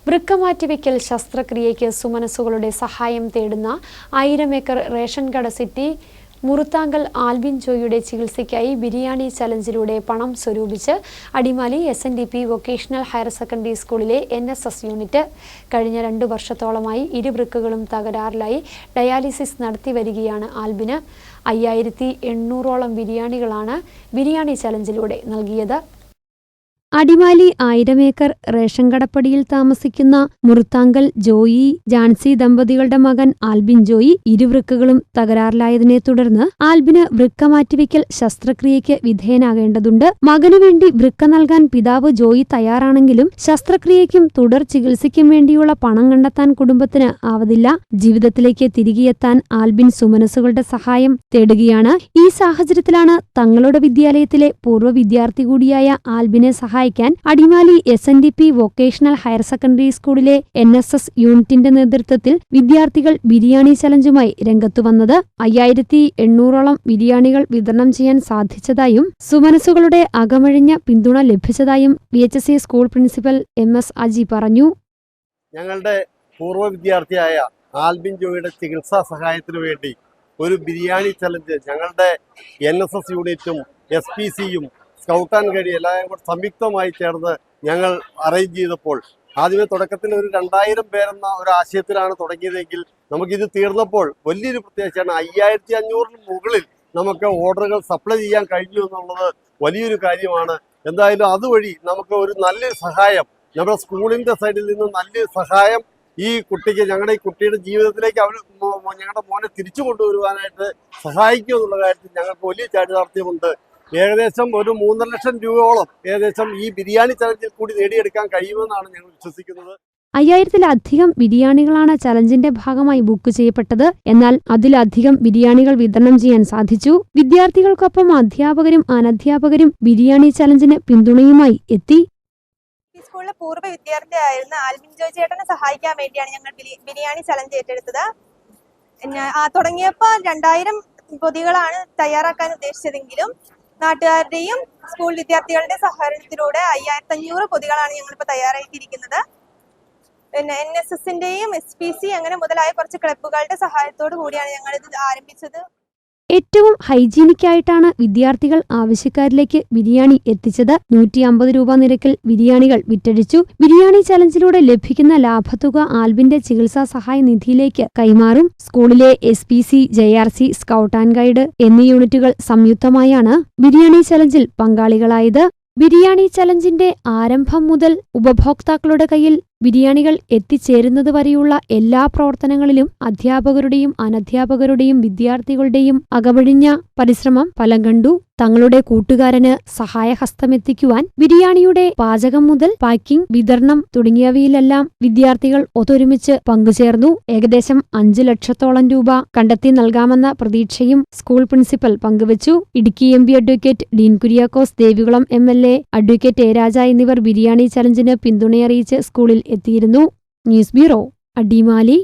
വൃക്ക മാറ്റിവെക്കൽ ശസ്ത്രക്രിയയ്ക്ക് സുമനസ്സുകളുടെ സഹായം തേടുന്ന 1000 ഏക്കർ റേഷൻ കട സിറ്റി മുറുത്താങ്കൽ ആൽബിൻ ജോയിയുടെ ചികിത്സയ്ക്കായി ബിരിയാണി ചലഞ്ചിലൂടെ പണം സ്വരൂപിച്ച് Adimali SNDP vocational higher secondary സ്കൂളിലെ NSS യൂണിറ്റ്. കഴിഞ്ഞ 2 വർഷത്തോളമായി ഇരുവൃക്കകളും തകരാറിലായി ഡയാലിസിസ് നടത്തിവരികയാണ് ആൽബിന്. 5800ഓളം ബിരിയാണികളാണ് ബിരിയാണി ചലഞ്ചിലൂടെ നൽകിയത്. അടിമാലി 1000 ഏക്കർ റേഷൻ കടപ്പടിയിൽ താമസിക്കുന്ന മുറുത്താങ്കൽ ജോയി ജാൻസി ദമ്പതികളുടെ മകൻ ആൽബിൻ ജോയി ഇരുവൃക്കകളും തകരാറിലായതിനെ തുടർന്ന് ആൽബിന് വൃക്ക മാറ്റിവെക്കൽ ശസ്ത്രക്രിയയ്ക്ക് വിധേയനാകേണ്ടതുണ്ട്. മകനുവേണ്ടി വൃക്ക നൽകാൻ പിതാവ് ജോയി തയ്യാറാണെങ്കിലും ശസ്ത്രക്രിയയ്ക്കും തുടർ ചികിത്സയ്ക്കും വേണ്ടിയുള്ള പണം കണ്ടെത്താൻ കുടുംബത്തിന് ആവതില്ല. ജീവിതത്തിലേക്ക് തിരികെയെത്താൻ ആൽബിൻ സുമനസ്സുകളുടെ സഹായം തേടുകയാണ്. ഈ സാഹചര്യത്തിലാണ് തങ്ങളുടെ വിദ്യാലയത്തിലെ പൂർവ്വ വിദ്യാർത്ഥി കൂടിയായ ആൽബിനെ Adimali SNDP vocational higher secondary സ്കൂളിലെ NSS യൂണിറ്റിന്റെ നേതൃത്വത്തിൽ വിദ്യാർത്ഥികൾ ബിരിയാണി ചലഞ്ചുമായി രംഗത്തുവന്നത്. 5800ഓളം ബിരിയാണികൾ വിതരണം ചെയ്യാൻ സാധിച്ചതായും സുമനസ്സുകളുടെ അകമഴിഞ്ഞ പിന്തുണ ലഭിച്ചതായും VHC school principal MS Aji പറഞ്ഞു. ഞങ്ങളുടെ പൂർവ്വ വിദ്യാർത്ഥിയായ ആൽബിൻ ജോയിയുടെ ചികിത്സാ സഹായത്തിനു വേണ്ടി ഒരു ബിരിയാണി ചലഞ്ച് ഞങ്ങളുടെ NSS യൂണിറ്റും SPCയും സ്കൗട്ട് ആൻഡ് ഗൈഡ് എല്ലാവരും കൂടെ സംയുക്തമായി ചേർന്ന് ഞങ്ങൾ അറേഞ്ച് ചെയ്തപ്പോൾ ആദ്യമേ തുടക്കത്തിൽ ഒരു 2000 പേരെന്ന ഒരു ആശയത്തിലാണ് തുടങ്ങിയതെങ്കിൽ നമുക്കിത് തീർന്നപ്പോൾ വലിയൊരു പ്രത്യേകതയാണ് 5500-ന് മുകളിൽ നമുക്ക് ഓർഡറുകൾ സപ്ലൈ ചെയ്യാൻ കഴിഞ്ഞു എന്നുള്ളത് വലിയൊരു കാര്യമാണ്. എന്തായാലും അതുവഴി നമുക്ക് ഒരു നല്ലൊരു സഹായം നമ്മുടെ സ്കൂളിൻ്റെ സൈഡിൽ നിന്ന് നല്ലൊരു സഹായം ഈ കുട്ടിക്ക് ഞങ്ങളുടെ ഈ കുട്ടിയുടെ ജീവിതത്തിലേക്ക് ഞങ്ങളുടെ മോനെ തിരിച്ചു കൊണ്ടുവരുവാനായിട്ട് സഹായിക്കും എന്നുള്ള കാര്യത്തിൽ ഞങ്ങൾക്ക് വലിയ ചാരിതാർത്ഥ്യമുണ്ട്. ഏകദേശം ഒരു 3.5 ലക്ഷം രൂപയോളം ഏകദേശം ഈ ബിരിയാണി ചലഞ്ചിൽ കൂടി നേടിയെടുക്കാൻ കഴിയുമെന്നാണ് ഞങ്ങൾ വിശ്വസിക്കുന്നത്. 5000-ലധികം ബിരിയാണികളാണ് ചലഞ്ചിന്റെ ഭാഗമായി ബുക്ക് ചെയ്യപ്പെട്ടത്. എന്നാൽ അതിലധികം ബിരിയാണികൾ വിതരണം ചെയ്യാൻ സാധിച്ചു. വിദ്യാർത്ഥികൾക്കൊപ്പം അധ്യാപകരും അനധ്യാപകരും ബിരിയാണി ചലഞ്ചിന് പിന്തുണയുമായി എത്തി. സ്കൂളിലെ പൂർവ്വ വിദ്യാർത്ഥിയായിരുന്ന ആൽബിൻ ജോയ് ചേട്ടനെ സഹായിക്കാൻ വേണ്ടിയാണ് ഞങ്ങൾ ബിരിയാണി ചലഞ്ച് ഏറ്റെടുത്തത്. തുടങ്ങിയപ്പോൾ 2000 പൊതികളാണ് തയ്യാറാക്കാൻ ഉദ്ദേശിച്ചതെങ്കിലും നാട്ടുകാരുടെയും സ്കൂൾ വിദ്യാർത്ഥികളുടെ സഹകരണത്തിലൂടെ 5500 പൊതികളാണ് ഞങ്ങളിപ്പോൾ തയ്യാറാക്കിയിരിക്കുന്നത്. പിന്നെ NSSന്റെയും SPC അങ്ങനെ മുതലായ കുറച്ച് ക്ലബ്ബുകളുടെ സഹായത്തോടു കൂടിയാണ് ഞങ്ങളിത് ആരംഭിച്ചത്. ഏറ്റവും ഹൈജീനിക്കായിട്ടാണ് വിദ്യാർത്ഥികൾ ആവശ്യക്കാരിലേക്ക് ബിരിയാണി എത്തിച്ചത്. 150 രൂപ നിരക്കിൽ ബിരിയാണികൾ വിറ്റഴിച്ചു. ബിരിയാണി ചലഞ്ചിലൂടെ ലഭിക്കുന്ന ലാഭത്തുക ആൽബിന്റെ ചികിത്സാ സഹായ നിധിയിലേക്ക് കൈമാറും. സ്കൂളിലെ SPC, JRC, scout and guide എന്നീ യൂണിറ്റുകൾ സംയുക്തമായാണ് ബിരിയാണി ചലഞ്ചിൽ പങ്കാളികളായത്. ബിരിയാണി ചലഞ്ചിന്റെ ആരംഭം മുതൽ ഉപഭോക്താക്കളുടെ കയ്യിൽ ബിരിയാണികൾ എത്തിച്ചേരുന്നതുവരെയുള്ള എല്ലാ പ്രവർത്തനങ്ങളിലും അധ്യാപകരുടെയും അനധ്യാപകരുടെയും വിദ്യാർത്ഥികളുടെയും അകമഴിഞ്ഞ പരിശ്രമം ഫലം കണ്ടു. തങ്ങളുടെ കൂട്ടുകാരന് സഹായഹസ്തമെത്തിക്കുവാൻ ബിരിയാണിയുടെ പാചകം മുതൽ പാക്കിംഗ്, വിതരണം തുടങ്ങിയവയിലെല്ലാം വിദ്യാർത്ഥികൾ ഒത്തൊരുമിച്ച് പങ്കുചേർന്നു. ഏകദേശം 5 ലക്ഷത്തോളം രൂപ കണ്ടെത്തി നൽകാമെന്ന പ്രതീക്ഷയും സ്കൂൾ പ്രിൻസിപ്പൽ പങ്കുവച്ചു. Idukki MP advocate Dean Kuriakose, Devikulam MLA advocate A രാജ എന്നിവർ ബിരിയാണി ചലഞ്ചിന് പിന്തുണയറിയിച്ച് സ്കൂളിൽ എത്തിയിരുന്നു. News bureau, Adimali.